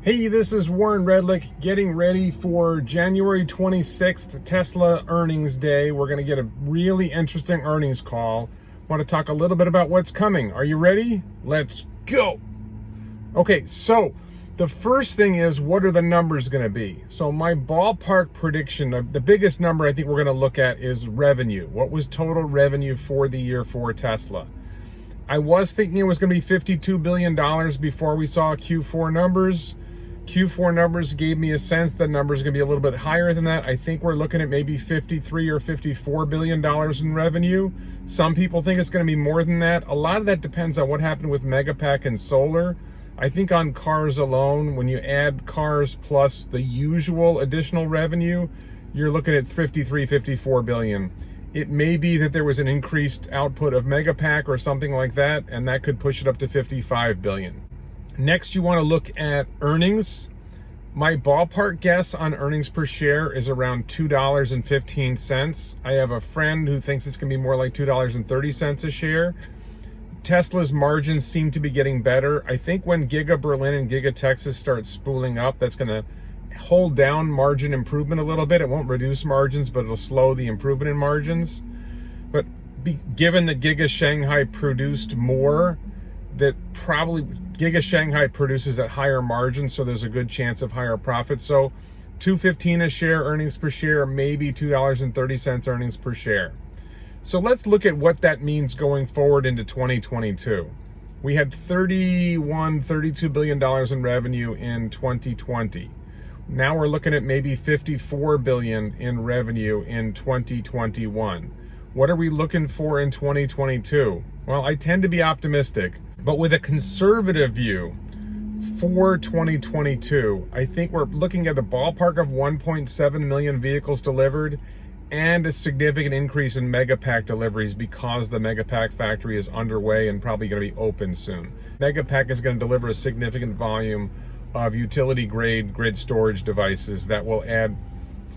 Hey, this is Warren Redlick getting ready for January 26th, Tesla earnings day. We're going to get a really interesting earnings call. Want to talk a little bit about what's coming. Are you ready? Let's go. Okay, so the first thing is, what are the numbers going to be? So my ballpark prediction, the biggest number I think we're going to look at is revenue. What was total revenue for the year for Tesla? I was thinking it was going to be $52 billion before we saw Q4 numbers. Q4 numbers gave me a sense that numbers are going to be a little bit higher than that. I think we're looking at maybe $53 or $54 billion in revenue. Some people think it's going to be more than that. A lot of that depends on what happened with Megapack and solar. I think on cars alone, when you add cars plus the usual additional revenue, you're looking at $53, $54 billion. It may be that there was an increased output of Megapack or something like that, and that could push it up to $55 billion. Next, you want to look at earnings. My ballpark guess on earnings per share is around $2.15. I have a friend who thinks it's going to be more like $2.30 a share. Tesla's margins seem to be getting better. I think when Giga Berlin and Giga Texas start spooling up, that's going to hold down margin improvement a little bit. It won't reduce margins, but it'll slow the improvement in margins. But given that Giga Shanghai produced more, that probably Giga Shanghai produces at higher margins, so there's a good chance of higher profits. So $2.15 a share earnings per share, maybe $2.30 earnings per share. So let's look at what that means going forward into 2022. We had $32 billion in revenue in 2020. Now we're looking at maybe $54 billion in revenue in 2021. What are we looking for in 2022? Well, I tend to be optimistic, but with a conservative view for 2022, I think we're looking at a ballpark of 1.7 million vehicles delivered and a significant increase in Megapack deliveries because the Megapack factory is underway and probably going to be open soon. Megapack is going to deliver a significant volume of utility-grade grid storage devices that will add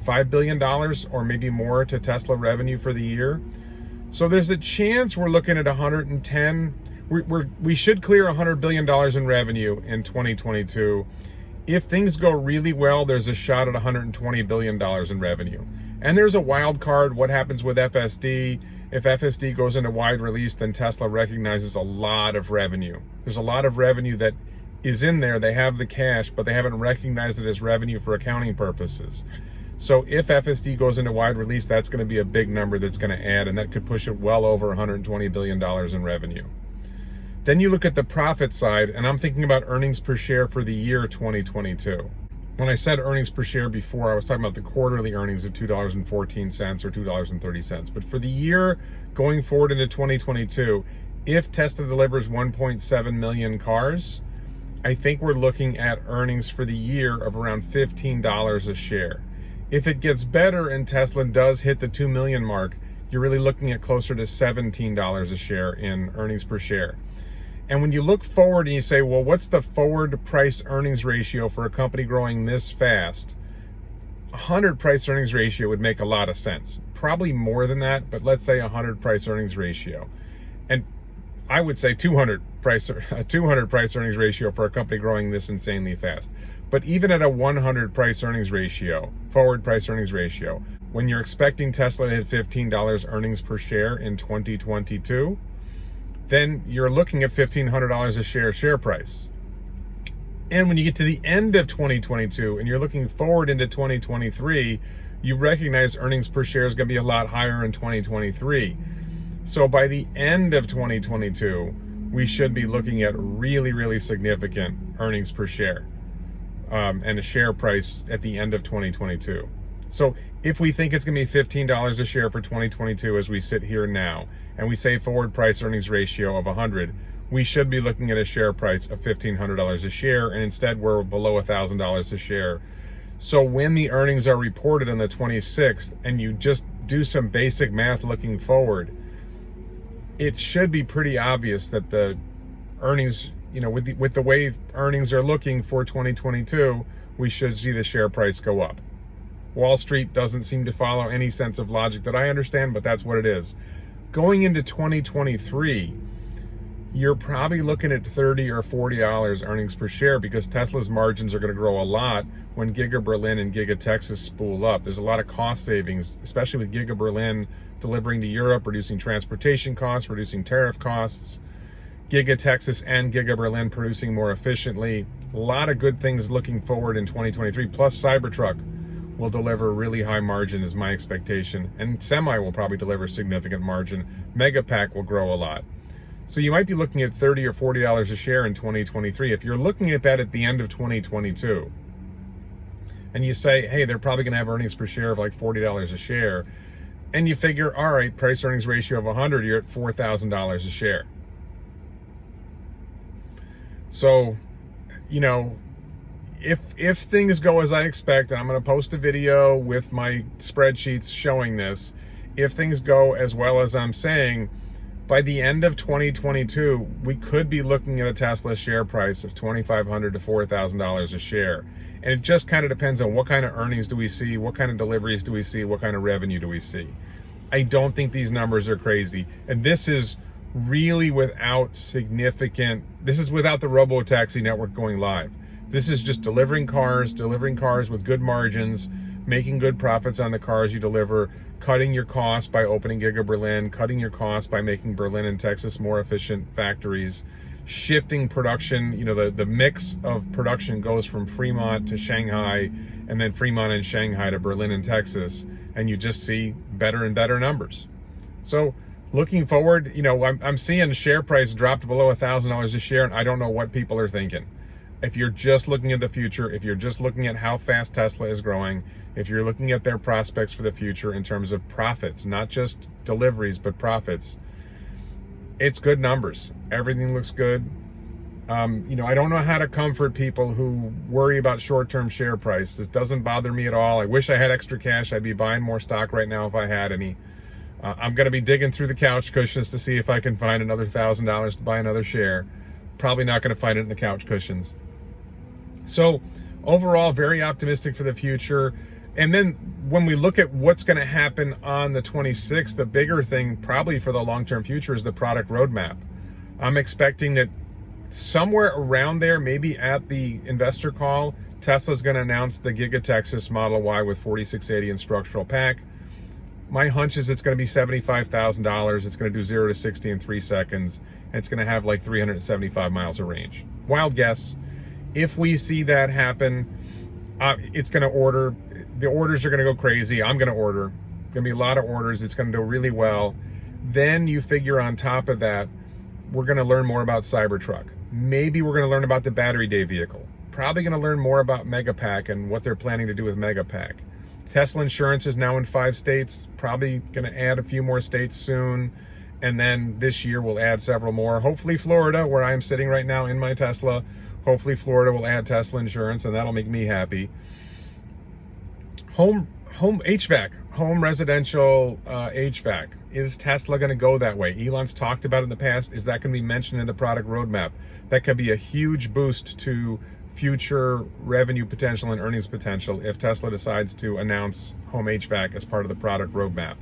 $5 billion or maybe more to Tesla revenue for the year. So there's a chance we're looking at 110. We should clear $100 billion in revenue in 2022. If things go really well, there's a shot at $120 billion in revenue. And there's a wild card. What happens with FSD? If FSD goes into wide release, then Tesla recognizes a lot of revenue. There's a lot of revenue that is in there. They have the cash, but they haven't recognized it as revenue for accounting purposes. So if FSD goes into wide release, that's going to be a big number that's going to add, and that could push it well over $120 billion in revenue. Then you look at the profit side, and I'm thinking about earnings per share for the year 2022. When I said earnings per share before, I was talking about the quarterly earnings of $2.14 or $2.30. But for the year going forward into 2022, if Tesla delivers 1.7 million cars, I think we're looking at earnings for the year of around $15 a share. If it gets better and Tesla does hit the 2 million mark, you're really looking at closer to $17 a share in earnings per share. And when you look forward and you say, well, what's the forward price earnings ratio for a company growing this fast? 100 price earnings ratio would make a lot of sense. Probably more than that, but let's say 100 price earnings ratio. And I would say 200 price earnings ratio for a company growing this insanely fast. But even at a 100 price earnings ratio, forward price earnings ratio, when you're expecting Tesla to hit $15 earnings per share in 2022, then you're looking at $1,500 a share price. And when you get to the end of 2022 and you're looking forward into 2023, you recognize earnings per share is going to be a lot higher in 2023. So by the end of 2022, we should be looking at really, really significant earnings per share and a share price at the end of 2022. So if we think it's going to be $15 a share for 2022 as we sit here now, and we say forward price earnings ratio of 100, we should be looking at a share price of $1,500 a share, and instead we're below $1,000 a share. So when the earnings are reported on the 26th, and you just do some basic math looking forward, it should be pretty obvious that the earnings, with the way earnings are looking for 2022, we should see the share price go up. Wall Street doesn't seem to follow any sense of logic that I understand, but that's what it is. Going into 2023, you're probably looking at $30 or $40 earnings per share, because Tesla's margins are going to grow a lot when Giga Berlin and Giga Texas spool up. There's a lot of cost savings, especially with Giga Berlin delivering to Europe, reducing transportation costs, reducing tariff costs. Giga Texas and Giga Berlin producing more efficiently. A lot of good things looking forward in 2023. Plus Cybertruck will deliver really high margin is my expectation. And Semi will probably deliver significant margin. Megapack will grow a lot. So you might be looking at $30 or $40 a share in 2023. If you're looking at that at the end of 2022, and you say, hey, they're probably going to have earnings per share of like $40 a share, and you figure, all right, price earnings ratio of 100, you're at $4,000 a share. So, you know, if things go as I expect, and I'm going to post a video with my spreadsheets showing this, if things go as well as I'm saying, by the end of 2022, we could be looking at a Tesla share price of $2,500 to $4,000 a share. And it just kind of depends on what kind of earnings do we see, what kind of deliveries do we see, what kind of revenue do we see. I don't think these numbers are crazy. And this is really without this is without the robo-taxi network going live. This is just delivering cars with good margins, making good profits on the cars you deliver, cutting your costs by opening Giga Berlin, cutting your costs by making Berlin and Texas more efficient factories, shifting production. You know, the mix of production goes from Fremont to Shanghai, and then Fremont and Shanghai to Berlin and Texas, and you just see better and better numbers. So looking forward, you know, I'm seeing share price dropped below $1,000 a share, and I don't know what people are thinking. If you're just looking at the future, if you're just looking at how fast Tesla is growing, if you're looking at their prospects for the future in terms of profits, not just deliveries, but profits, it's good numbers. Everything looks good. You know, I don't know how to comfort people who worry about short-term share price. This doesn't bother me at all. I wish I had extra cash. I'd be buying more stock right now if I had any. I'm going to be digging through the couch cushions to see if I can find another $1,000 to buy another share. Probably not going to find it in the couch cushions. So overall, very optimistic for the future. And then when we look at what's going to happen on the 26th, the bigger thing probably for the long-term future is the product roadmap. I'm expecting that somewhere around there, maybe at the investor call, Tesla's going to announce the Giga Texas Model Y with 4680 and structural pack. My hunch is it's going to be $75,000. It's going to do 0 to 60 in 3 seconds. And it's going to have like 375 miles of range. Wild guess. If we see that happen, it's going to order. The orders are going to go crazy. I'm going to order. Going to be a lot of orders. It's going to do really well. Then you figure on top of that, we're going to learn more about Cybertruck. Maybe we're going to learn about the battery day vehicle. Probably going to learn more about Megapack and what they're planning to do with Megapack. Tesla insurance is now in 5 states. Probably going to add a few more states soon. And then this year we'll add several more. Hopefully Florida, where I am sitting right now in my Tesla, hopefully Florida will add Tesla insurance, and that'll make me happy. Home HVAC, home residential HVAC. Is Tesla going to go that way? Elon's talked about it in the past. Is that going to be mentioned in the product roadmap? That could be a huge boost to future revenue potential and earnings potential if Tesla decides to announce home HVAC as part of the product roadmap.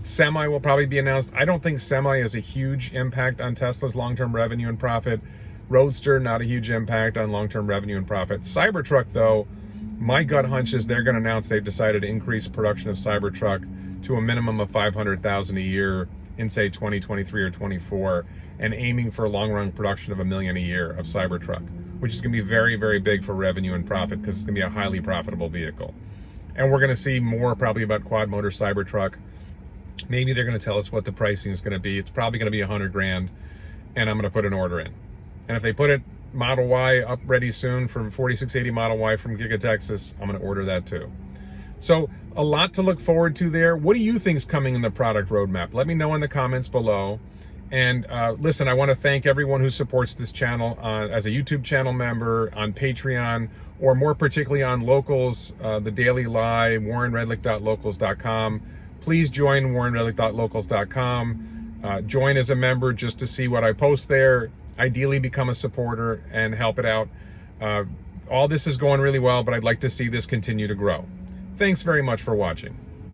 Semi will probably be announced. I don't think Semi has a huge impact on Tesla's long-term revenue and profit. Roadster, not a huge impact on long-term revenue and profit. Cybertruck, though, my gut hunch is they're going to announce they've decided to increase production of Cybertruck to a minimum of 500,000 a year in, say, 2023 or 24, and aiming for a long-run production of 1 million a year of Cybertruck, which is going to be very, very big for revenue and profit because it's going to be a highly profitable vehicle. And we're going to see more probably about quad motor Cybertruck. Maybe they're going to tell us what the pricing is going to be. It's probably going to be $100,000, and I'm going to put an order in. And if they put it Model Y up ready soon from 4680 Model Y from Giga Texas, I'm going to order that too. So a lot to look forward to there. What do you think is coming in the product roadmap? Let me know in the comments below. And listen, I want to thank everyone who supports this channel as a YouTube channel member, on Patreon, or more particularly on Locals, the Daily Lie, warrenredlich.locals.com. Please join warrenredlich.locals.com. Join as a member just to see what I post there. Ideally become a supporter and help it out. All this is going really well, but I'd like to see this continue to grow. Thanks very much for watching.